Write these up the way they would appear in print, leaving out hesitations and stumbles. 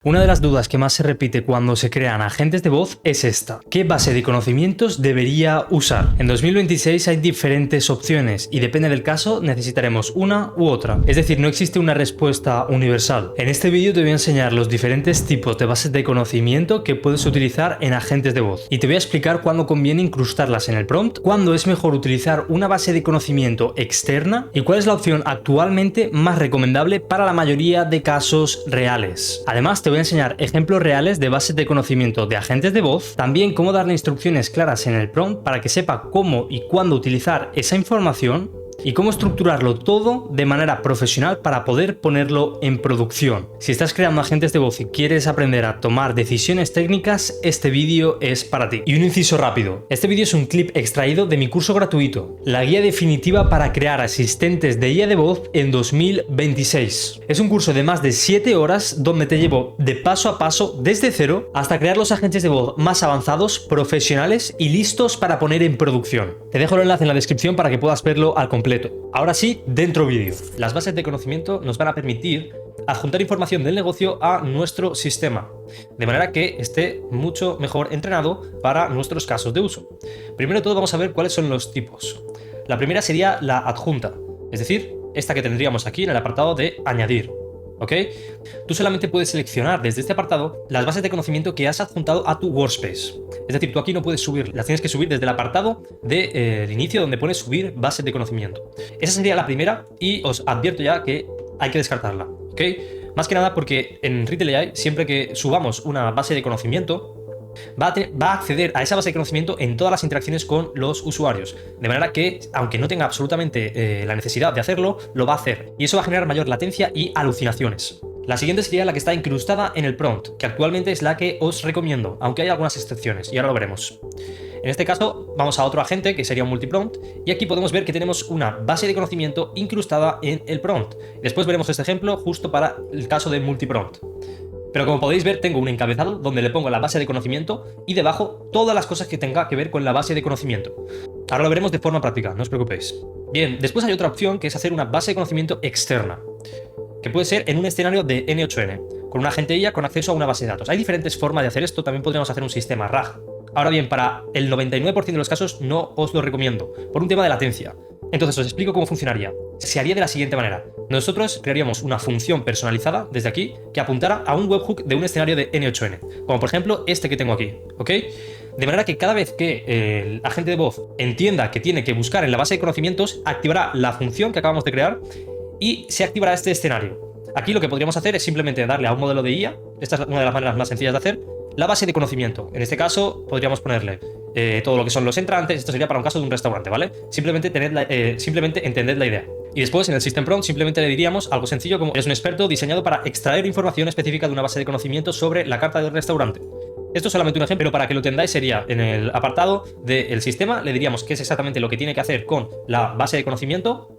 Una de las dudas que más se repite cuando se crean agentes de voz es esta: ¿qué base de conocimientos debería usar? En 2026 hay diferentes opciones y depende del caso necesitaremos una u otra. Es decir, no existe una respuesta universal. En este vídeo te voy a enseñar los diferentes tipos de bases de conocimiento que puedes utilizar en agentes de voz y te voy a explicar cuándo conviene incrustarlas en el prompt, cuándo es mejor utilizar una base de conocimiento externa y cuál es la opción actualmente más recomendable para la mayoría de casos reales. Además, te voy a enseñar ejemplos reales de bases de conocimiento de agentes de voz, también cómo darle instrucciones claras en el prompt para que sepa cómo y cuándo utilizar esa información y cómo estructurarlo todo de manera profesional para poder ponerlo en producción. Si estás creando agentes de voz y quieres aprender a tomar decisiones técnicas, este vídeo es para ti. Y un inciso rápido: este vídeo es un clip extraído de mi curso gratuito, la guía definitiva para crear asistentes de IA de voz en 2026. Es un curso de más de 7 horas donde te llevo de paso a paso desde cero hasta crear los agentes de voz más avanzados, profesionales y listos para poner en producción. Te dejo el enlace en la descripción para que puedas verlo al completo. Ahora sí, dentro vídeo. Las bases de conocimiento nos van a permitir adjuntar información del negocio a nuestro sistema, de manera que esté mucho mejor entrenado para nuestros casos de uso. Primero de todo vamos a ver cuáles son los tipos. La primera sería la adjunta, es decir, esta que tendríamos aquí en el apartado de añadir. ¿Ok? Tú solamente puedes seleccionar desde este apartado las bases de conocimiento que has adjuntado a tu workspace. Es decir, tú aquí no puedes subir, las tienes que subir desde el apartado del inicio donde pones subir bases de conocimiento. Esa sería la primera y os advierto ya que hay que descartarla. ¿Ok? Más que nada porque en Retail AI, siempre que subamos una base de conocimiento, va a acceder a esa base de conocimiento en todas las interacciones con los usuarios, de manera que, aunque no tenga absolutamente la necesidad de hacerlo, lo va a hacer, y eso va a generar mayor latencia y alucinaciones. La siguiente sería la que está incrustada en el prompt, que actualmente es la que os recomiendo, aunque hay algunas excepciones, y ahora lo veremos. En este caso, vamos a otro agente, que sería un multiprompt, y aquí podemos ver que tenemos una base de conocimiento incrustada en el prompt. Después veremos este ejemplo justo para el caso de multiprompt. Pero como podéis ver, tengo un encabezado donde le pongo la base de conocimiento y debajo todas las cosas que tenga que ver con la base de conocimiento. Ahora lo veremos de forma práctica, no os preocupéis. Bien, después hay otra opción que es hacer una base de conocimiento externa, que puede ser en un escenario de N8N, con un agente IA con acceso a una base de datos. Hay diferentes formas de hacer esto, también podríamos hacer un sistema RAG. Ahora bien, para el 99% de los casos no os lo recomiendo, por un tema de latencia. Entonces os explico cómo funcionaría. Se haría de la siguiente manera. Nosotros crearíamos una función personalizada desde aquí que apuntara a un webhook de un escenario de N8N, como por ejemplo este que tengo aquí, ¿ok? De manera que cada vez que el agente de voz entienda que tiene que buscar en la base de conocimientos, activará la función que acabamos de crear y se activará este escenario. Aquí lo que podríamos hacer es simplemente darle a un modelo de IA, esta es una de las maneras más sencillas de hacer, la base de conocimiento. En este caso podríamos ponerle todo lo que son los entrantes. Esto sería para un caso de un restaurante, ¿vale? Simplemente entended la idea. Y después en el System Prompt simplemente le diríamos algo sencillo como: eres un experto diseñado para extraer información específica de una base de conocimiento sobre la carta del restaurante. Esto es solamente un ejemplo, pero para que lo entendáis sería en el apartado del sistema, le diríamos qué es exactamente lo que tiene que hacer con la base de conocimiento,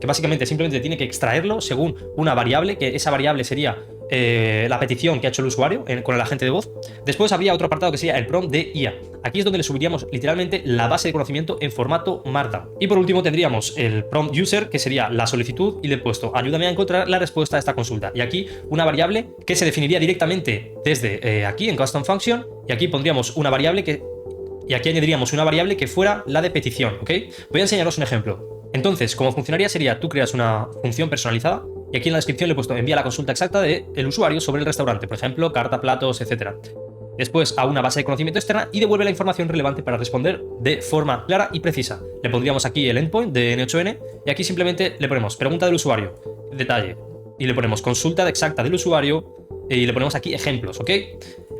que básicamente simplemente tiene que extraerlo según una variable, que esa variable sería la petición que ha hecho el usuario con el agente de voz. Después habría otro apartado que sería el prompt de IA. Aquí es donde le subiríamos literalmente la base de conocimiento en formato Markdown. Y por último tendríamos el prompt user, que sería la solicitud, y le he puesto: ayúdame a encontrar la respuesta a esta consulta. Y aquí una variable que se definiría directamente desde aquí en Custom Function, y aquí pondríamos una variable y aquí añadiríamos una variable que fuera la de petición, ¿ok? Voy a enseñaros un ejemplo. Entonces, como funcionaría sería: tú creas una función personalizada y aquí en la descripción le he puesto envía la consulta exacta del usuario sobre el restaurante, por ejemplo, carta, platos, etc. Después a una base de conocimiento externa y devuelve la información relevante para responder de forma clara y precisa. Le pondríamos aquí el endpoint de N8N y aquí simplemente le ponemos pregunta del usuario, detalle, y le ponemos consulta exacta del usuario y le ponemos aquí ejemplos, ¿ok?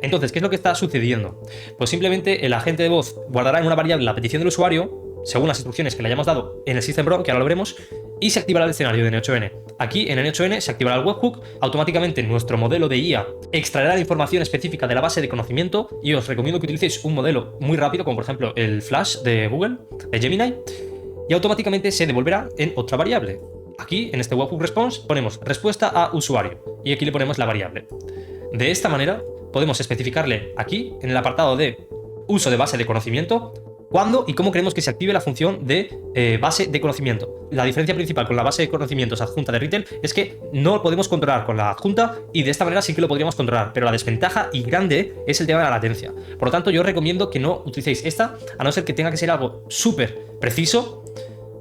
Entonces, ¿qué es lo que está sucediendo? Pues simplemente el agente de voz guardará en una variable la petición del usuario según las instrucciones que le hayamos dado en el System Prompt, que ahora lo veremos, y se activará el escenario de N8N. Aquí en N8N se activará el webhook, automáticamente nuestro modelo de IA extraerá la información específica de la base de conocimiento, y os recomiendo que utilicéis un modelo muy rápido, como por ejemplo el Flash de Google, de Gemini, y automáticamente se devolverá en otra variable. Aquí en este webhook response ponemos respuesta a usuario, y aquí le ponemos la variable. De esta manera podemos especificarle aquí en el apartado de uso de base de conocimiento ¿Cuándo y cómo queremos que se active la función de base de conocimiento? La diferencia principal con la base de conocimientos adjunta de RETL es que no lo podemos controlar con la adjunta y de esta manera sí que lo podríamos controlar, pero la desventaja y grande es el tema de la latencia. Por lo tanto, yo os recomiendo que no utilicéis esta, a no ser que tenga que ser algo súper preciso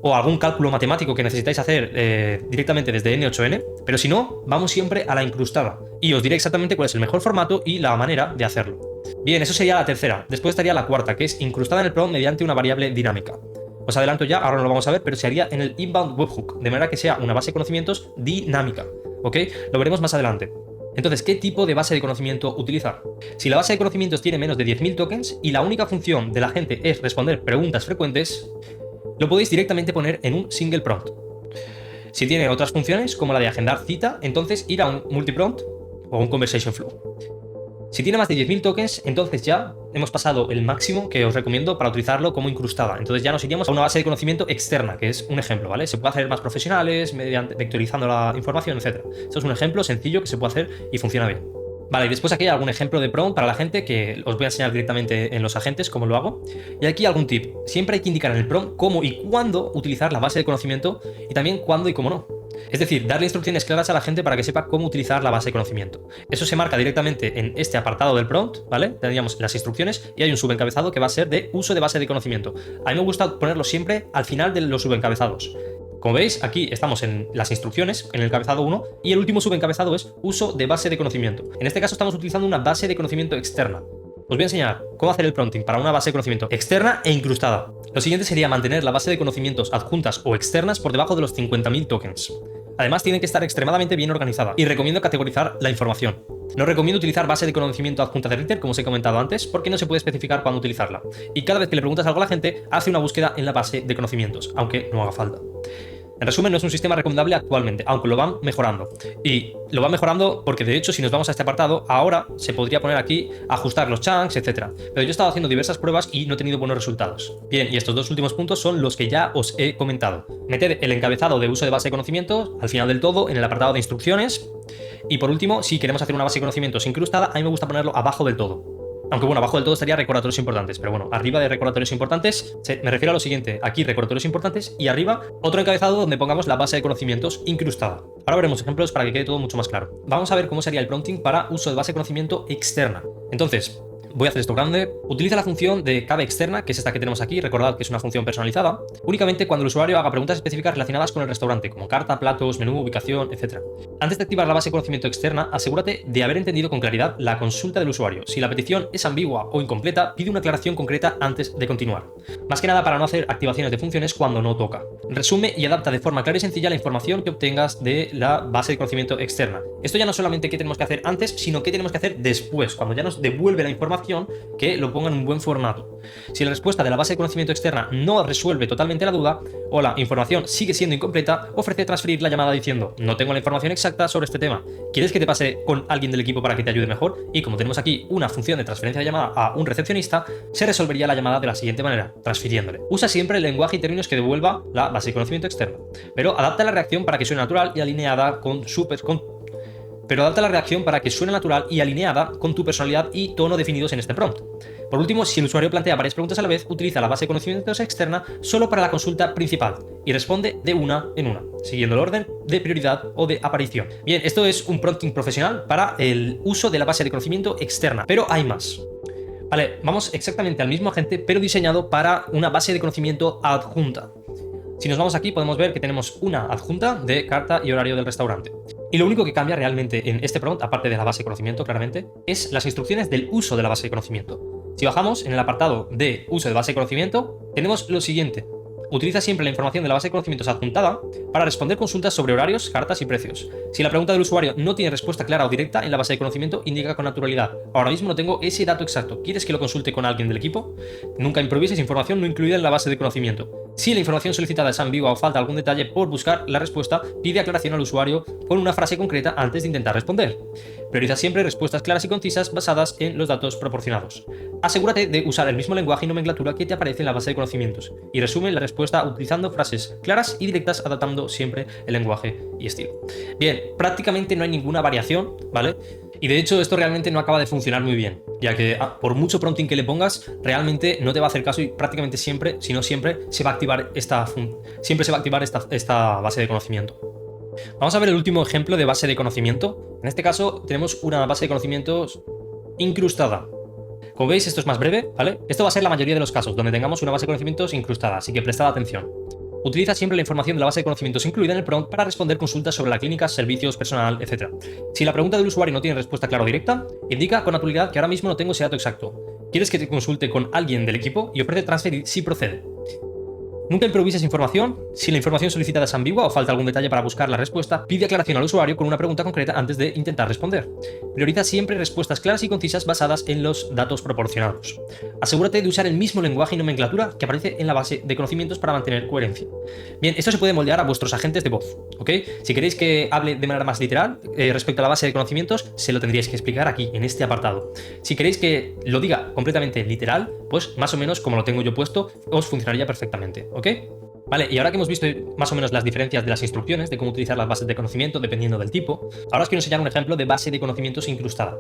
o algún cálculo matemático que necesitáis hacer directamente desde N8N, pero si no, vamos siempre a la incrustada. Y os diré exactamente cuál es el mejor formato y la manera de hacerlo. Bien, eso sería la tercera. Después estaría la cuarta, que es incrustada en el prompt mediante una variable dinámica. Os adelanto ya, ahora no lo vamos a ver, pero se haría en el inbound webhook, de manera que sea una base de conocimientos dinámica, ¿ok? Lo veremos más adelante. Entonces, ¿qué tipo de base de conocimiento utilizar? Si la base de conocimientos tiene menos de 10.000 tokens y la única función de la gente es responder preguntas frecuentes, lo podéis directamente poner en un single prompt. Si tiene otras funciones, como la de agendar cita, entonces ir a un multiprompt o un conversation flow. Si tiene más de 10.000 tokens, entonces ya hemos pasado el máximo que os recomiendo para utilizarlo como incrustada. Entonces ya nos iríamos a una base de conocimiento externa, que es un ejemplo, ¿vale? Se puede hacer más profesionales, mediante vectorizando la información, etc. Esto es un ejemplo sencillo que se puede hacer y funciona bien. Vale, y después aquí hay algún ejemplo de prompt para la gente que os voy a enseñar directamente en los agentes cómo lo hago. Y aquí algún tip. Siempre hay que indicar en el prompt cómo y cuándo utilizar la base de conocimiento y también cuándo y cómo no. Es decir, darle instrucciones claras a la gente para que sepa cómo utilizar la base de conocimiento. Eso se marca directamente en este apartado del prompt, ¿vale? Tendríamos las instrucciones y hay un subencabezado que va a ser de uso de base de conocimiento. A mí me gusta ponerlo siempre al final de los subencabezados. Como veis, aquí estamos en las instrucciones, en el encabezado 1, y el último subencabezado es uso de base de conocimiento. En este caso estamos utilizando una base de conocimiento externa. Os voy a enseñar cómo hacer el prompting para una base de conocimiento externa e incrustada. Lo siguiente sería mantener la base de conocimientos adjuntas o externas por debajo de los 50.000 tokens. Además, tiene que estar extremadamente bien organizada y recomiendo categorizar la información. No recomiendo utilizar base de conocimiento adjunta de RETL, como os he comentado antes, porque no se puede especificar cuándo utilizarla. Y cada vez que le preguntas algo a la gente, hace una búsqueda en la base de conocimientos, aunque no haga falta. En resumen, no es un sistema recomendable actualmente, aunque lo van mejorando. Y lo van mejorando porque, de hecho, si nos vamos a este apartado, ahora se podría poner aquí, ajustar los chunks, etc. Pero yo he estado haciendo diversas pruebas y no he tenido buenos resultados. Bien, y estos dos últimos puntos son los que ya os he comentado. Meter el encabezado de uso de base de conocimientos al final del todo, en el apartado de instrucciones. Y por último, si queremos hacer una base de conocimientos incrustada, a mí me gusta ponerlo abajo del todo. Aunque bueno, abajo del todo estaría recordatorios importantes, pero bueno, arriba de recordatorios importantes me refiero a lo siguiente, aquí recordatorios importantes y arriba otro encabezado donde pongamos la base de conocimientos incrustada. Ahora veremos ejemplos para que quede todo mucho más claro. Vamos a ver cómo sería el prompting para uso de base de conocimiento externa. Entonces, voy a hacer esto grande. Utiliza la función de cabe externa, que es esta que tenemos aquí, recordad que es una función personalizada, únicamente cuando el usuario haga preguntas específicas relacionadas con el restaurante, como carta, platos, menú, ubicación, etc. Antes de activar la base de conocimiento externa, asegúrate de haber entendido con claridad la consulta del usuario. Si la petición es ambigua o incompleta, pide una aclaración concreta antes de continuar. Más que nada para no hacer activaciones de funciones cuando no toca. Resume y adapta de forma clara y sencilla la información que obtengas de la base de conocimiento externa. Esto ya no solamente qué tenemos que hacer antes, sino qué tenemos que hacer después, cuando ya nos devuelve la información, que lo ponga en un buen formato. Si la respuesta de la base de conocimiento externa no resuelve totalmente la duda o la información sigue siendo incompleta, ofrece transferir la llamada diciendo: no tengo la información exacta sobre este tema, ¿quieres que te pase con alguien del equipo para que te ayude mejor? Y como tenemos aquí una función de transferencia de llamada a un recepcionista, se resolvería la llamada de la siguiente manera, transfiriéndole. Usa siempre el lenguaje y términos que devuelva la base de conocimiento externa, pero adapta la reacción para que suene natural y alineada con tu personalidad y tono definidos en este prompt. Por último, si el usuario plantea varias preguntas a la vez, utiliza la base de conocimientos externa solo para la consulta principal y responde de una en una, siguiendo el orden de prioridad o de aparición. Bien, esto es un prompting profesional para el uso de la base de conocimiento externa, pero hay más. Vale, vamos exactamente al mismo agente, pero diseñado para una base de conocimiento adjunta. Si nos vamos aquí, podemos ver que tenemos una adjunta de carta y horario del restaurante. Y lo único que cambia realmente en este prompt, aparte de la base de conocimiento, claramente, es las instrucciones del uso de la base de conocimiento. Si bajamos en el apartado de uso de base de conocimiento, tenemos lo siguiente. Utiliza siempre la información de la base de conocimientos adjuntada para responder consultas sobre horarios, cartas y precios. Si la pregunta del usuario no tiene respuesta clara o directa en la base de conocimiento, indica con naturalidad: ahora mismo no tengo ese dato exacto, ¿quieres que lo consulte con alguien del equipo? Nunca improvises información no incluida en la base de conocimiento. Si la información solicitada es ambigua o falta algún detalle por buscar la respuesta, pide aclaración al usuario con una frase concreta antes de intentar responder. Prioriza siempre respuestas claras y concisas basadas en los datos proporcionados. Asegúrate de usar el mismo lenguaje y nomenclatura que te aparece en la base de conocimientos y resume la respuesta utilizando frases claras y directas, adaptando siempre el lenguaje y estilo. Bien, prácticamente no hay ninguna variación, ¿vale? Y de hecho esto realmente no acaba de funcionar muy bien, ya que por mucho prompting que le pongas, realmente no te va a hacer caso y prácticamente siempre, si no siempre, se va a activar esta base de conocimiento. Vamos a ver el último ejemplo de base de conocimiento. En este caso tenemos una base de conocimientos incrustada. Como veis, esto es más breve, ¿vale? Esto va a ser la mayoría de los casos donde tengamos una base de conocimientos incrustada, así que prestad atención. Utiliza siempre la información de la base de conocimientos incluida en el prompt para responder consultas sobre la clínica, servicios, personal, etc. Si la pregunta del usuario no tiene respuesta clara o directa, indica con naturalidad que ahora mismo no tengo ese dato exacto. ¿Quieres que te consulte con alguien del equipo? Y ofrece transferir si procede. Nunca improvises información. Si la información solicitada es ambigua o falta algún detalle para buscar la respuesta, pide aclaración al usuario con una pregunta concreta antes de intentar responder. Prioriza siempre respuestas claras y concisas basadas en los datos proporcionados. Asegúrate de usar el mismo lenguaje y nomenclatura que aparece en la base de conocimientos para mantener coherencia. Bien, esto se puede moldear a vuestros agentes de voz, ¿ok? Si queréis que hable de manera más literal respecto a la base de conocimientos, se lo tendríais que explicar aquí, en este apartado. Si queréis que lo diga completamente literal, pues más o menos como lo tengo yo puesto, os funcionaría perfectamente, ¿ok? Vale, y ahora que hemos visto más o menos las diferencias de las instrucciones, de cómo utilizar las bases de conocimiento dependiendo del tipo, ahora os quiero enseñar un ejemplo de base de conocimientos incrustada.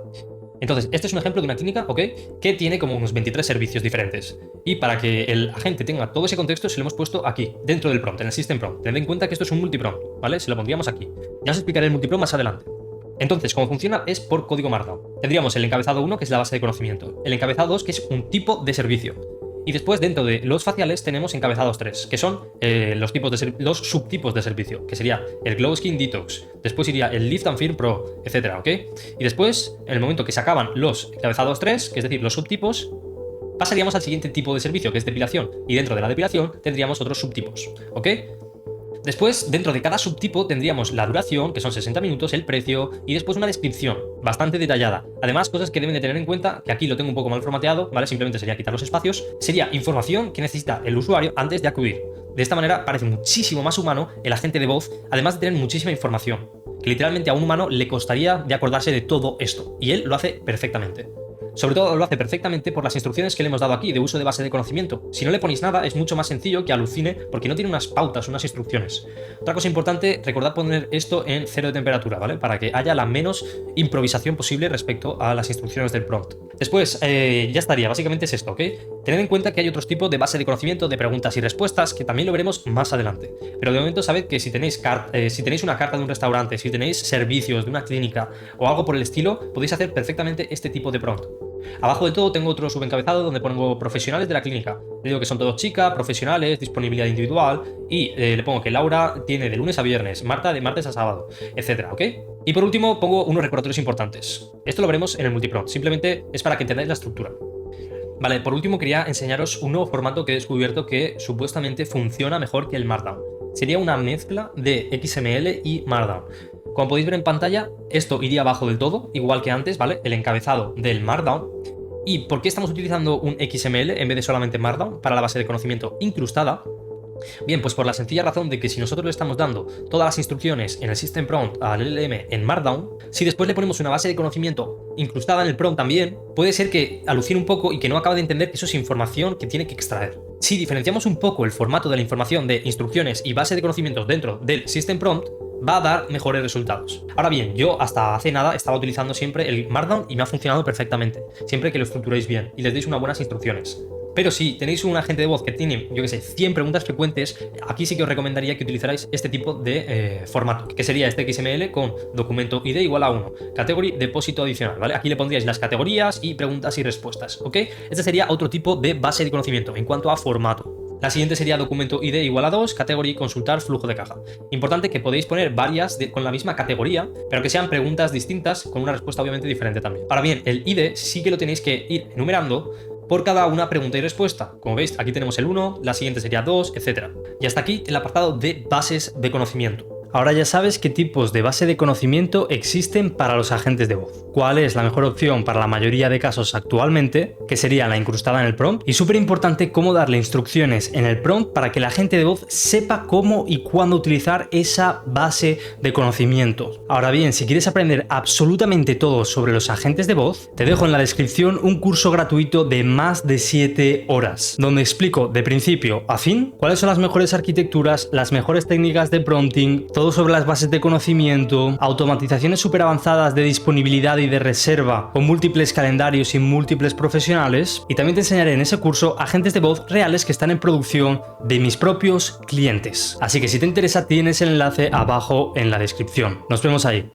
Entonces, este es un ejemplo de una clínica, ¿ok? Que tiene como unos 23 servicios diferentes. Y para que el agente tenga todo ese contexto, se lo hemos puesto aquí, dentro del prompt, en el system prompt. Tened en cuenta que esto es un multiprompt, ¿vale? Se lo pondríamos aquí. Ya os explicaré el multiprompt más adelante. Entonces, cómo funciona es por código Markdown. Tendríamos el encabezado 1, que es la base de conocimiento. El encabezado 2, que es un tipo de servicio. Y después, dentro de los faciales, tenemos encabezados 3, que son los subtipos de servicio, que sería el Glow Skin Detox, después iría el Lift and Firm Pro, etcétera, ¿ok? Y después, en el momento que se acaban los encabezados 3, que es decir, los subtipos, pasaríamos al siguiente tipo de servicio, que es depilación. Y dentro de la depilación tendríamos otros subtipos, ¿ok? Después, dentro de cada subtipo tendríamos la duración, que son 60 minutos, el precio y después una descripción bastante detallada. Además, cosas que deben de tener en cuenta, que aquí lo tengo un poco mal formateado, ¿vale? Simplemente sería quitar los espacios, sería información que necesita el usuario antes de acudir. De esta manera parece muchísimo más humano el agente de voz, además de tener muchísima información, que literalmente a un humano le costaría de acordarse de todo esto, y él lo hace perfectamente. Sobre todo lo hace perfectamente por las instrucciones que le hemos dado aquí de uso de base de conocimiento. Si no le ponéis nada, es mucho más sencillo que alucine porque no tiene unas pautas, unas instrucciones. Otra cosa importante, recordad poner esto en 0 de temperatura, ¿vale? Para que haya la menos improvisación posible respecto a las instrucciones del prompt. Después, ya estaría, básicamente es esto, ¿ok? Tened en cuenta que hay otros tipos de base de conocimiento, de preguntas y respuestas, que también lo veremos más adelante. Pero de momento sabed que si tenéis una carta de un restaurante, si tenéis servicios de una clínica o algo por el estilo, podéis hacer perfectamente este tipo de prompt. Abajo de todo tengo otro subencabezado donde pongo profesionales de la clínica. Le digo que son todos chicas, profesionales, disponibilidad individual y le pongo que Laura tiene de lunes a viernes, Marta de martes a sábado, etcétera, ¿ok? Y por último pongo unos recordatorios importantes. Esto lo veremos en el multiprompt, simplemente es para que entendáis la estructura. Vale, por último quería enseñaros un nuevo formato que he descubierto que supuestamente funciona mejor que el Markdown. Sería una mezcla de XML y Markdown. Como podéis ver en pantalla, esto iría abajo del todo, igual que antes, ¿vale? El encabezado del Markdown. ¿Y por qué estamos utilizando un XML en vez de solamente Markdown para la base de conocimiento incrustada? Bien, pues por la sencilla razón de que si nosotros le estamos dando todas las instrucciones en el System Prompt al LLM en Markdown, si después le ponemos una base de conocimiento incrustada en el prompt también, puede ser que alucine un poco y que no acabe de entender que eso es información que tiene que extraer. Si diferenciamos un poco el formato de la información de instrucciones y base de conocimientos dentro del System Prompt, va a dar mejores resultados. Ahora bien, yo hasta hace nada estaba utilizando siempre el Markdown y me ha funcionado perfectamente, siempre que lo estructuréis bien y les deis unas buenas instrucciones. Pero si tenéis un agente de voz que tiene, yo que sé, 100 preguntas frecuentes, aquí sí que os recomendaría que utilizarais este tipo de formato, que sería este XML con documento ID igual a 1, category depósito adicional, ¿vale? Aquí le pondríais las categorías y preguntas y respuestas, ¿ok? Este sería otro tipo de base de conocimiento en cuanto a formato. La siguiente sería documento ID igual a 2, category consultar flujo de caja. Importante que podéis poner varias con la misma categoría, pero que sean preguntas distintas con una respuesta obviamente diferente también. Ahora bien, el ID sí que lo tenéis que ir enumerando por cada una pregunta y respuesta. Como veis, aquí tenemos el 1, la siguiente sería 2, etc. Y hasta aquí el apartado de bases de conocimiento. Ahora ya sabes qué tipos de base de conocimiento existen para los agentes de voz, cuál es la mejor opción para la mayoría de casos actualmente, que sería la incrustada en el prompt, y súper importante cómo darle instrucciones en el prompt para que el agente de voz sepa cómo y cuándo utilizar esa base de conocimientos. Ahora bien, si quieres aprender absolutamente todo sobre los agentes de voz, te dejo en la descripción un curso gratuito de más de 7 horas, donde explico de principio a fin cuáles son las mejores arquitecturas, las mejores técnicas de prompting, todo sobre las bases de conocimiento, automatizaciones súper avanzadas de disponibilidad y de reserva, con múltiples calendarios y múltiples profesionales. Y también te enseñaré en ese curso agentes de voz reales que están en producción de mis propios clientes. Así que si te interesa, tienes el enlace abajo en la descripción. Nos vemos ahí.